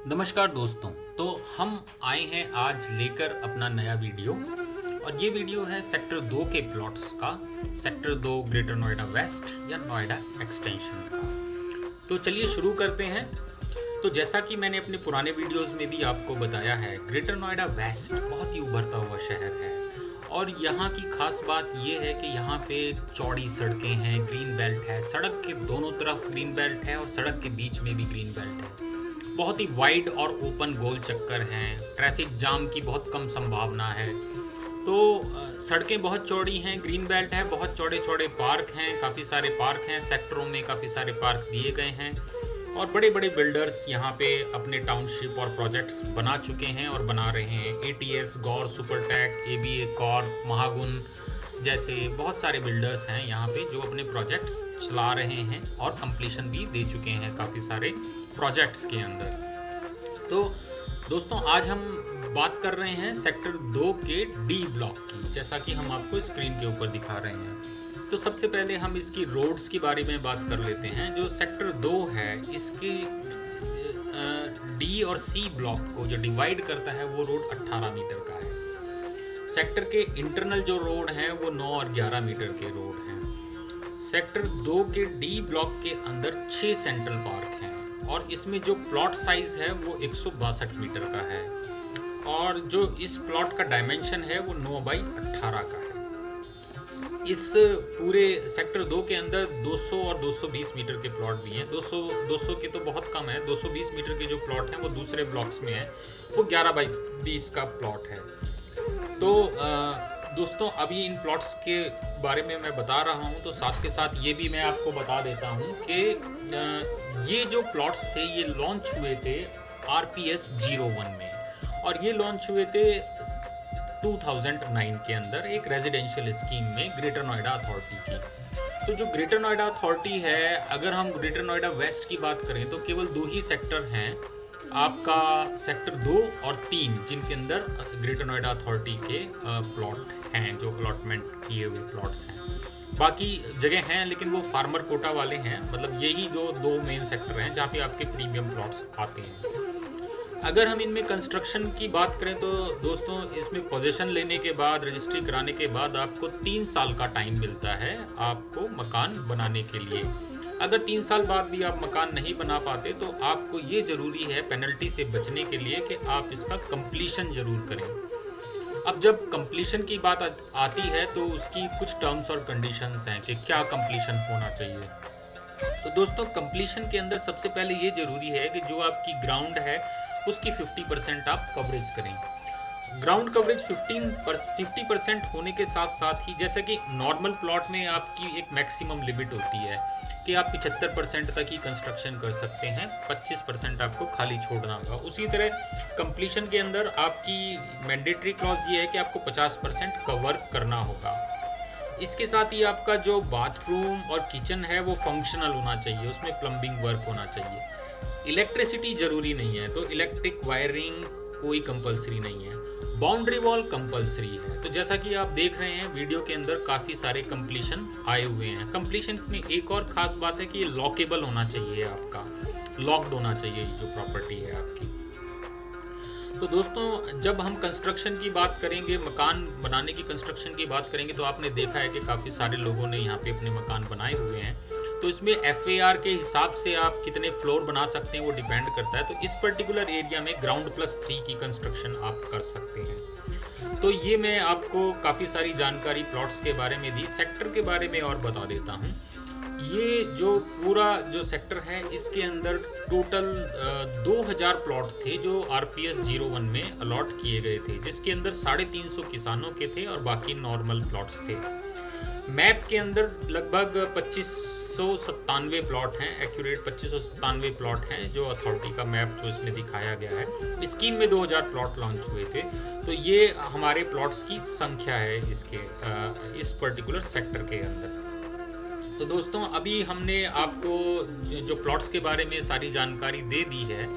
नमस्कार दोस्तों। तो हम आए हैं आज लेकर अपना नया वीडियो। और ये वीडियो है सेक्टर 2 के प्लॉट्स का। सेक्टर 2 ग्रेटर नोएडा वेस्ट या नोएडा एक्सटेंशन का। तो चलिए शुरू करते हैं। तो जैसा कि मैंने अपने पुराने वीडियोस में भी आपको बताया है, ग्रेटर नोएडा वेस्ट बहुत ही उभरता हुआ शहर है। और यहाँ की खास बात ये है कि यहाँ पे चौड़ी सड़कें हैं, ग्रीन बेल्ट है, सड़क के दोनों तरफ ग्रीन बेल्ट है और सड़क के बीच में भी ग्रीन बेल्ट है। बहुत ही वाइड और ओपन गोल चक्कर हैं, ट्रैफिक जाम की बहुत कम संभावना है। तो सड़कें बहुत चौड़ी हैं, ग्रीन बेल्ट है, बहुत चौड़े चौड़े पार्क हैं, काफ़ी सारे पार्क हैं, सेक्टरों में काफ़ी सारे पार्क दिए गए हैं। और बड़े बड़े बिल्डर्स यहाँ पे अपने टाउनशिप और प्रोजेक्ट्स बना चुके हैं और बना रहे हैं। एटीएस, गौर सुपरटेक, एबीए कॉर्प, महागुन जैसे बहुत सारे बिल्डर्स हैं यहाँ पे जो अपने प्रोजेक्ट्स चला रहे हैं और कंप्लीशन भी दे चुके हैं काफ़ी सारे प्रोजेक्ट्स के अंदर। तो दोस्तों आज हम बात कर रहे हैं सेक्टर 2 के डी ब्लॉक की, जैसा कि हम आपको स्क्रीन के ऊपर दिखा रहे हैं। तो सबसे पहले हम इसकी रोड्स के बारे में बात कर लेते हैं। जो सेक्टर 2 है, इसके डी और सी ब्लॉक को जो डिवाइड करता है वो रोड 18 मीटर का है। सेक्टर के इंटरनल जो रोड हैं वो 9 और 11 मीटर के रोड हैं। सेक्टर 2 के डी ब्लॉक के अंदर 6 सेंट्रल पार्क हैं और इसमें जो प्लॉट साइज है वो 162 मीटर का है। और जो इस प्लॉट का डायमेंशन है वो 9 बाई 18 का है। इस पूरे सेक्टर 2 के अंदर 200 और 220 मीटर के प्लॉट भी हैं। 200 के तो बहुत कम है। 220 मीटर के जो प्लॉट हैं वो दूसरे ब्लॉक्स में हैं। वो 11 बाई 20 का प्लॉट है। तो दोस्तों अभी इन प्लॉट्स के बारे में मैं बता रहा हूँ, तो साथ के साथ ये भी मैं आपको बता देता हूँ कि ये जो प्लॉट्स थे ये लॉन्च हुए थे RPS 01 में। और ये लॉन्च हुए थे 2009 के अंदर एक रेजिडेंशियल स्कीम में ग्रेटर नोएडा अथॉरिटी की। तो जो ग्रेटर नोएडा अथॉरिटी है, अगर हम ग्रेटर नोएडा वेस्ट की बात करें तो केवल 2 ही सेक्टर हैं आपका, सेक्टर 2 और 3, जिनके अंदर ग्रेटर नोएडा अथॉरिटी के प्लॉट हैं, जो अलॉटमेंट किए हुए प्लॉट्स हैं। बाकी जगह हैं लेकिन वो फार्मर कोटा वाले हैं। मतलब यही जो 2 मेन सेक्टर हैं जहाँ पे आपके प्रीमियम प्लॉट्स आते हैं। अगर हम इनमें कंस्ट्रक्शन की बात करें तो दोस्तों इसमें पोजीशन लेने के बाद, रजिस्ट्री कराने के बाद आपको 3 साल का टाइम मिलता है आपको मकान बनाने के लिए। अगर 3 साल बाद भी आप मकान नहीं बना पाते तो आपको ये ज़रूरी है पेनल्टी से बचने के लिए कि आप इसका कंप्लीशन ज़रूर करें। अब जब कंप्लीशन की बात आती है तो उसकी कुछ टर्म्स और कंडीशंस हैं कि क्या कंप्लीशन होना चाहिए। तो दोस्तों कंप्लीशन के अंदर सबसे पहले ये ज़रूरी है कि जो आपकी ग्राउंड है उसकी 50% आप कवरेज करें। ग्राउंड कवरेज 50% होने के साथ साथ ही, जैसे कि नॉर्मल प्लॉट में आपकी एक मैक्सिमम लिमिट होती है कि आप 75% तक ही कंस्ट्रक्शन कर सकते हैं, 25% आपको खाली छोड़ना होगा। उसी तरह कंप्लीशन के अंदर आपकी मैंडेटरी क्लॉज ये है कि आपको 50% कवर करना होगा। इसके साथ ही आपका जो बाथरूम और किचन है वो फंक्शनल होना चाहिए, उसमें प्लम्बिंग वर्क होना चाहिए। इलेक्ट्रिसिटी ज़रूरी नहीं है, तो इलेक्ट्रिक वायरिंग कोई कंपलसरी नहीं है। बाउंड्री वॉल कंपलसरी है। तो जैसा कि आप देख रहे हैं वीडियो के अंदर काफ़ी सारे कंप्लीशन आए हुए हैं। कंप्लीशन में एक और ख़ास बात है कि ये लॉकेबल होना चाहिए, आपका लॉक्ड होना चाहिए जो प्रॉपर्टी है आपकी। तो दोस्तों जब हम कंस्ट्रक्शन की बात करेंगे, मकान बनाने की कंस्ट्रक्शन की बात करेंगे, तो आपने देखा है कि काफ़ी सारे लोगों ने यहाँ पे अपने मकान बनाए हुए हैं। तो इसमें FAR के हिसाब से आप कितने फ्लोर बना सकते हैं वो डिपेंड करता है। तो इस पर्टिकुलर एरिया में ग्राउंड +3 की कंस्ट्रक्शन आप कर सकते हैं। तो ये मैं आपको काफ़ी सारी जानकारी प्लॉट्स के बारे में दी। सेक्टर के बारे में और बता देता हूँ। ये जो पूरा जो सेक्टर है इसके अंदर टोटल 2000 प्लॉट थे जो RPS 01 में अलॉट किए गए थे, जिसके अंदर 350 किसानों के थे और बाकी नॉर्मल प्लॉट्स थे। मैप के अंदर लगभग 2597 प्लॉट हैं, एक्यूरेट 2597 प्लॉट हैं जो अथॉरिटी का मैप जो इसमें दिखाया गया है। स्कीम में 2000 प्लॉट लॉन्च हुए थे। तो ये हमारे प्लॉट्स की संख्या है इसके इस पर्टिकुलर सेक्टर के अंदर। तो दोस्तों अभी हमने आपको जो प्लॉट्स के बारे में सारी जानकारी दे दी है।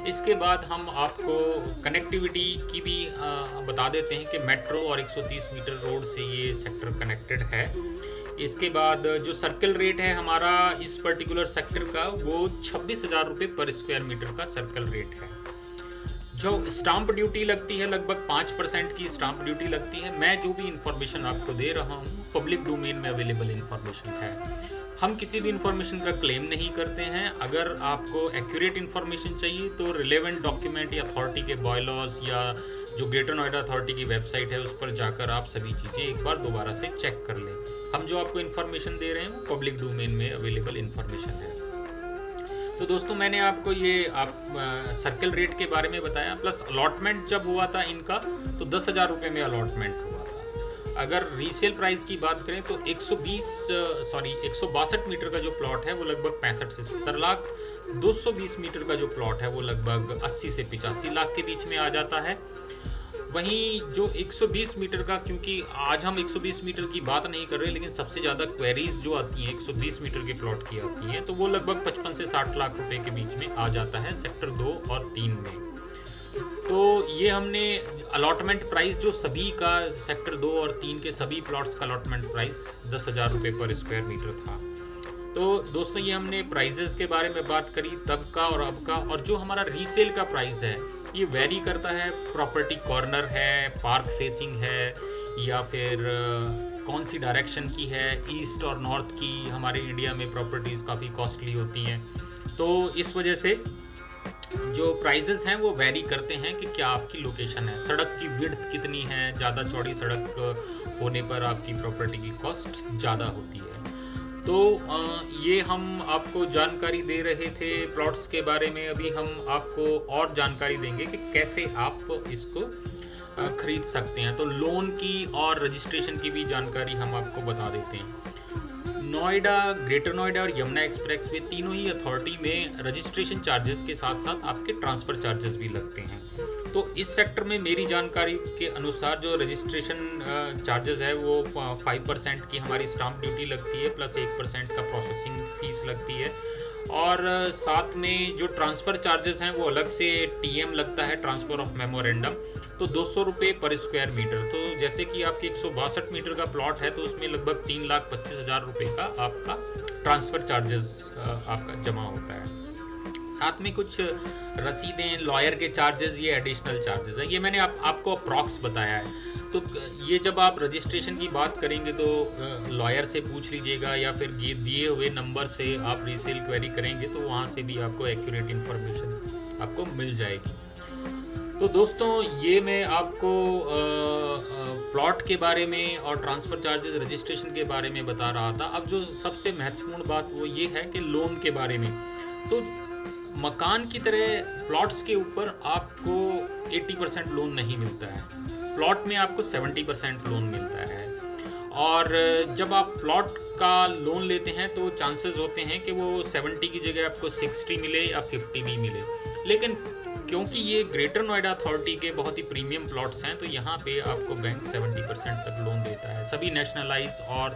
इसके बाद हम आपको कनेक्टिविटी की भी बता देते हैं कि मेट्रो और 130 मीटर रोड से ये सेक्टर कनेक्टेड है। इसके बाद जो सर्कल रेट है हमारा इस पर्टिकुलर सेक्टर का वो 26,000 रुपये पर स्क्वायर मीटर का सर्कल रेट है। जो स्टाम्प ड्यूटी लगती है लगभग 5% की स्टाम्प ड्यूटी लगती है। मैं जो भी इंफॉर्मेशन आपको दे रहा हूँ पब्लिक डोमेन में अवेलेबल इंफॉर्मेशन है। हम किसी भी इंफॉर्मेशन का क्लेम नहीं करते हैं। अगर आपको एक्यूरेट इंफॉर्मेशन चाहिए तो रिलेवेंट डॉक्यूमेंट या अथॉरिटी के बायलॉज या जो ग्रेटर नोएडा अथॉरिटी की वेबसाइट है उस पर जाकर आप सभी चीज़ें एक बार दोबारा से चेक कर लें। हम जो आपको इन्फॉर्मेशन दे रहे हैं वो पब्लिक डोमेन में अवेलेबल इन्फॉर्मेशन है। तो दोस्तों मैंने आपको ये सर्कल रेट के बारे में बताया, प्लस अलॉटमेंट जब हुआ था इनका तो 10,000 रुपये में अलॉटमेंट हुआ था। अगर रीसेल प्राइस की बात करें तो 162 मीटर का जो प्लॉट है वो लगभग 65 से 70 लाख, 220 मीटर का जो प्लॉट है वो लगभग 80 से 85 लाख के बीच में आ जाता है। वहीं जो 120 मीटर का, क्योंकि आज हम 120 मीटर की बात नहीं कर रहे, लेकिन सबसे ज़्यादा क्वेरीज जो आती हैं 120 मीटर के प्लॉट की आती हैं, तो वो लगभग 55 से 60 लाख रुपए के बीच में आ जाता है सेक्टर 2 और 3 में। तो ये हमने अलॉटमेंट प्राइस जो सभी का सेक्टर 2 और 3 के सभी प्लॉट्स का अलॉटमेंट प्राइस 10,000 रुपये पर स्क्वायर मीटर था। तो दोस्तों ये हमने प्राइजेस के बारे में बात करी तब का और अब का। और जो हमारा रीसेल का प्राइस है ये वेरी करता है, प्रॉपर्टी कॉर्नर है, पार्क फेसिंग है, या फिर कौन सी डायरेक्शन की है, ईस्ट और नॉर्थ की। हमारे इंडिया में प्रॉपर्टीज़ काफ़ी कॉस्टली होती हैं, तो इस वजह से जो प्राइजेस हैं वो वेरी करते हैं कि क्या आपकी लोकेशन है, सड़क की विड्थ कितनी है। ज़्यादा चौड़ी सड़क होने पर आपकी प्रॉपर्टी की कॉस्ट ज़्यादा होती है। तो ये हम आपको जानकारी दे रहे थे प्लॉट्स के बारे में। अभी हम आपको और जानकारी देंगे कि कैसे आप इसको खरीद सकते हैं। तो लोन की और रजिस्ट्रेशन की भी जानकारी हम आपको बता देते हैं। नोएडा, ग्रेटर नोएडा और यमुना एक्सप्रेस वे तीनों ही अथॉरिटी में रजिस्ट्रेशन चार्जेस के साथ साथ आपके ट्रांसफ़र चार्जेस भी लगते हैं। तो इस सेक्टर में मेरी जानकारी के अनुसार जो रजिस्ट्रेशन चार्जेस है वो 5% की हमारी स्टाम्प ड्यूटी लगती है, प्लस 1% का प्रोसेसिंग फीस लगती है। और साथ में जो ट्रांसफ़र चार्जेस हैं वो अलग से TM लगता है, ट्रांसफ़र ऑफ मेमोरेंडम, तो 200 रुपये पर स्क्वायर मीटर। तो जैसे कि आपके 162 मीटर का प्लॉट है तो उसमें लगभग 3,25,000 रुपये का आपका ट्रांसफ़र चार्जेस आपका जमा होता है। साथ में कुछ रसीदें, लॉयर के चार्जेस, ये एडिशनल चार्जेस है। ये मैंने आपको अप्रॉक्स बताया है। तो ये जब आप रजिस्ट्रेशन की बात करेंगे तो लॉयर से पूछ लीजिएगा, या फिर दिए हुए नंबर से आप रीसेल क्वेरी करेंगे तो वहाँ से भी आपको एक्यूरेट इन्फॉर्मेशन आपको मिल जाएगी। तो दोस्तों ये मैं आपको प्लॉट के बारे में और ट्रांसफ़र चार्जेस, रजिस्ट्रेशन के बारे में बता रहा था। अब जो सबसे महत्वपूर्ण बात वो ये है कि लोन के बारे में। तो मकान की तरह प्लॉट्स के ऊपर आपको 80% लोन नहीं मिलता है, प्लॉट में आपको 70% लोन मिलता है। और जब आप प्लॉट का लोन लेते हैं तो चांसेस होते हैं कि वो 70 की जगह आपको 60 मिले या 50 भी मिले। लेकिन क्योंकि ये ग्रेटर नोएडा अथॉरिटी के बहुत ही प्रीमियम प्लॉट्स हैं तो यहाँ पे आपको बैंक 70% तक लोन देता है। सभी नेशनलाइज और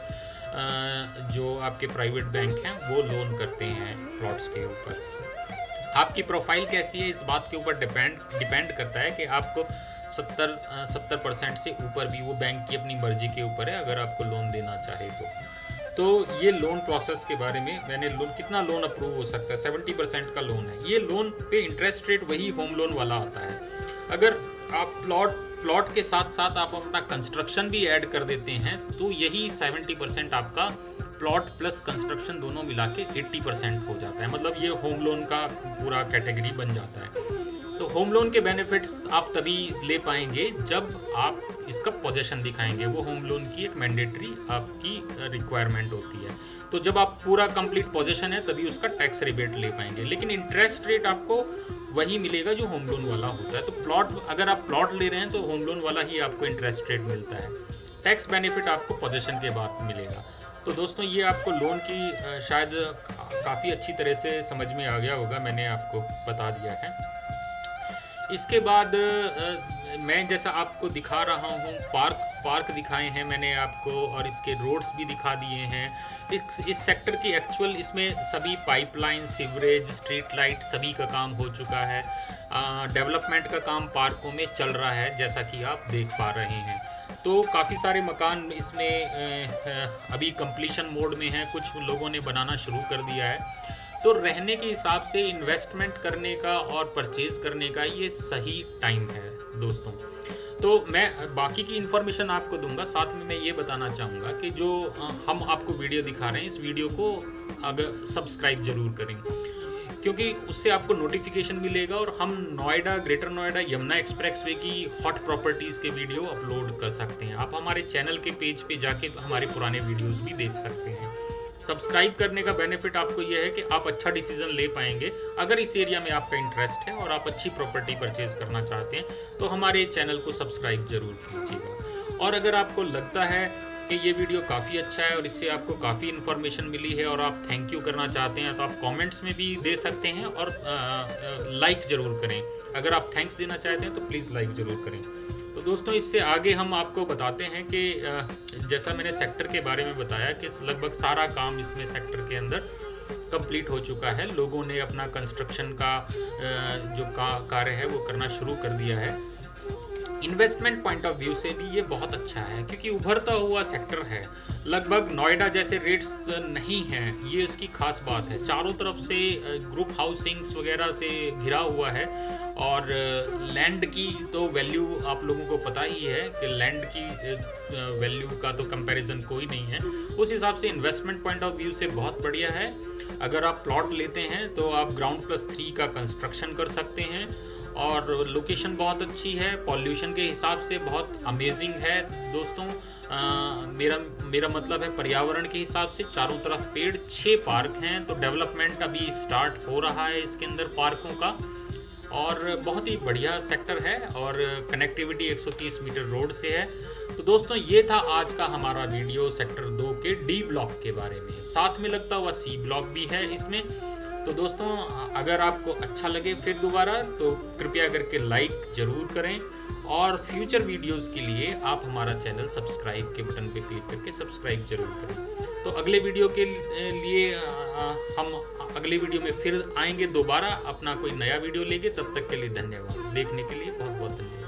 जो आपके प्राइवेट बैंक हैं वो लोन करते हैं प्लॉट्स के ऊपर। आपकी प्रोफाइल कैसी है इस बात के ऊपर डिपेंड करता है कि आपको 70% से ऊपर भी, वो बैंक की अपनी मर्जी के ऊपर है अगर आपको लोन देना चाहे तो ये लोन प्रोसेस के बारे में मैंने कितना लोन अप्रूव हो सकता है, 70% का लोन है। ये लोन पे इंटरेस्ट रेट वही होम लोन वाला आता है। अगर आप प्लॉट के साथ साथ आप अपना कंस्ट्रक्शन भी ऐड कर देते हैं तो यही 70% आपका प्लॉट प्लस कंस्ट्रक्शन दोनों मिला के 80% हो जाता है। मतलब ये होम लोन का पूरा कैटेगरी बन जाता है। तो होम लोन के बेनिफिट्स आप तभी ले पाएंगे जब आप इसका पोजेशन दिखाएंगे। वो होम लोन की एक मैंडेटरी आपकी रिक्वायरमेंट होती है। तो जब आप पूरा कंप्लीट पोजेशन है तभी उसका टैक्स रिबेट ले पाएंगे, लेकिन इंटरेस्ट रेट आपको वही मिलेगा जो होम लोन वाला होता है। तो प्लॉट, अगर आप प्लॉट ले रहे हैं तो होम लोन वाला ही आपको इंटरेस्ट रेट मिलता है। टैक्स बेनिफिट आपको पोजेशन के बाद मिलेगा। तो दोस्तों ये आपको लोन की शायद काफ़ी अच्छी तरह से समझ में आ गया होगा, मैंने आपको बता दिया है। इसके बाद मैं जैसा आपको दिखा रहा हूँ पार्क दिखाए हैं मैंने आपको, और इसके रोड्स भी दिखा दिए हैं। इस सेक्टर की एक्चुअल इसमें सभी पाइपलाइन, सीवरेज, स्ट्रीट लाइट सभी का काम हो चुका है। डेवलपमेंट का काम पार्कों में चल रहा है जैसा कि आप देख पा रहे हैं। तो काफ़ी सारे मकान इसमें अभी कंप्लीशन मोड में हैं, कुछ लोगों ने बनाना शुरू कर दिया है। तो रहने के हिसाब से इन्वेस्टमेंट करने का और परचेज करने का ये सही टाइम है दोस्तों। तो मैं बाकी की इन्फॉर्मेशन आपको दूंगा, साथ में मैं ये बताना चाहूँगा कि जो हम आपको वीडियो दिखा रहे हैं, इस वीडियो को अगर सब्सक्राइब जरूर करें, क्योंकि उससे आपको नोटिफिकेशन मिलेगा और हम नोएडा, ग्रेटर नोएडा, यमुना एक्सप्रेसवे की हॉट प्रॉपर्टीज़ के वीडियो अपलोड कर सकते हैं। आप हमारे चैनल के पेज पे जाके हमारे पुराने वीडियोस भी देख सकते हैं। सब्सक्राइब करने का बेनिफिट आपको यह है कि आप अच्छा डिसीजन ले पाएंगे। अगर इस एरिया में आपका इंटरेस्ट है और आप अच्छी प्रॉपर्टी परचेज करना चाहते हैं तो हमारे चैनल को सब्सक्राइब जरूर कीजिएगा। और अगर आपको लगता है कि ये वीडियो काफ़ी अच्छा है और इससे आपको काफ़ी इन्फॉर्मेशन मिली है और आप थैंक यू करना चाहते हैं, तो आप कमेंट्स में भी दे सकते हैं और लाइक ज़रूर करें। अगर आप थैंक्स देना चाहते हैं तो प्लीज़ लाइक ज़रूर करें। तो दोस्तों, इससे आगे हम आपको बताते हैं कि जैसा मैंने सेक्टर के बारे में बताया कि लगभग सारा काम इसमें सेक्टर के अंदर कंप्लीट हो चुका है। लोगों ने अपना कंस्ट्रक्शन का जो कार्य है वो करना शुरू कर दिया है। इन्वेस्टमेंट पॉइंट ऑफ व्यू से भी ये बहुत अच्छा है, क्योंकि उभरता हुआ सेक्टर है। लगभग नोएडा जैसे रेट्स नहीं हैं, ये इसकी खास बात है। चारों तरफ से ग्रुप हाउसिंग्स वगैरह से घिरा हुआ है और लैंड की तो वैल्यू आप लोगों को पता ही है कि लैंड की वैल्यू का तो कंपैरिजन कोई नहीं है। उस हिसाब से इन्वेस्टमेंट पॉइंट ऑफ व्यू से बहुत बढ़िया है। अगर आप प्लॉट लेते हैं तो आप ग्राउंड+3 का कंस्ट्रक्शन कर सकते हैं और लोकेशन बहुत अच्छी है, पॉल्यूशन के हिसाब से बहुत अमेजिंग है दोस्तों। मेरा मतलब है पर्यावरण के हिसाब से चारों तरफ पेड़, 6 पार्क हैं, तो डेवलपमेंट अभी स्टार्ट हो रहा है इसके अंदर पार्कों का, और बहुत ही बढ़िया सेक्टर है और कनेक्टिविटी 130 मीटर रोड से है। तो दोस्तों, ये था आज का हमारा वीडियो सेक्टर 2 के डी ब्लॉक के बारे में। साथ में लगता हुआ सी ब्लॉक भी है इसमें। तो दोस्तों, अगर आपको अच्छा लगे फिर दोबारा तो कृपया करके लाइक ज़रूर करें और फ्यूचर वीडियोस के लिए आप हमारा चैनल सब्सक्राइब के बटन पे क्लिक करके सब्सक्राइब जरूर करें। तो अगले वीडियो के लिए हम अगले वीडियो में फिर आएंगे दोबारा अपना कोई नया वीडियो लेके। तब तक के लिए धन्यवाद। देखने के लिए बहुत बहुत धन्यवाद।